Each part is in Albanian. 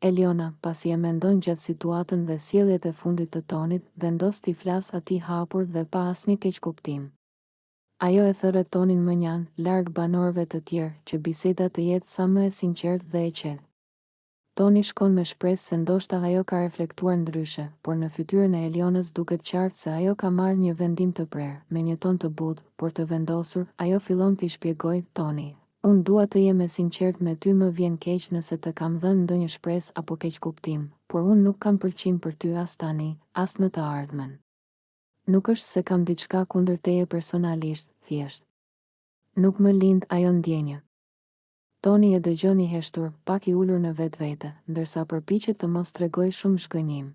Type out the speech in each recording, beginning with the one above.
Eliona, pasi e mendon gjatë situatën dhe sjelljet e fundit të Tonit, vendos t'i flas atij hapur dhe pa asnjë keqkuptim. Ajo e thërret Tonin më njan, larg banorëve të tjerë, që biseda të jetë sa më e sinqertë dhe e qetë. Toni shkon me shpresë se ndoshta ajo ka reflektuar ndryshe, por në fytyrën e Elionës duket qartë se ajo ka marrë një vendim të prerë. Me një ton të butë, por të vendosur, ajo fillon t'i shpjegojë: Toni, unë dua të jem e sinqert me ty, më vjen keq nëse të kam dhënë ndonjë shpresë apo keqkuptim, por unë nuk kam pëlqim për ty as tani, as në të ardhmen. Nuk është se kam diçka kundër teje personalisht, thjesht nuk më lind ajo ndjenjë. Toni e dëgjon i heshtur, pak i ulur në vetvete, ndërsa përpiqet të mos tregojë shumë zhgënjim.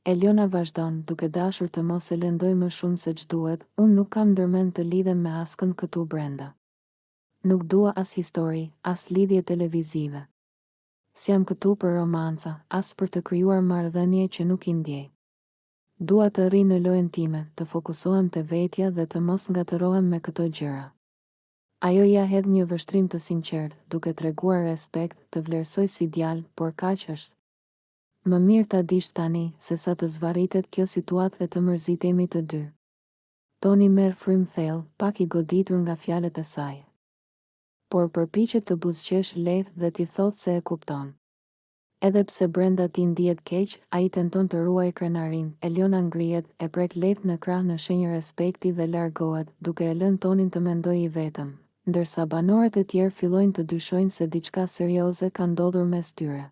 Eliona vazhdon, duke dashur të mos e lëndoj më shumë se ç'duhet: unë nuk kam ndërmend të lidhem me askën këtu brenda. Nuk dua as histori, as lidhje televizive. S'jam këtu për romanca, as për të krijuar marrëdhënie që nuk i ndjej. Dua të rri në lojën time, të fokusohem te vetja dhe të mos ngatërohem me këto gjëra. Ajo ja hedh një vështrim të sinqert, duke treguar respekt, të vlerësoj si djalë, por kaq është. Më mirë ta dish tani, se sa të zvarritet kjo situatë dhe të mërzitemi të dy. Toni merr frymë thellë, pak i goditur nga fjalët e saj. Por përpiqet të buzëqesh lehtë dhe t'i thotë se e kupton. Edhe pse brenda ti ndihet keq, ai tenton të ruajë krenarinë. Eliona ngrihet, e prek lehtë në krah në shenjë respekti dhe largohet, duke e lënë Tonin të mendojë i vetëm, ndërsa banorët e tjerë fillojnë të dyshojnë se diçka serioze ka ndodhur mes tyre.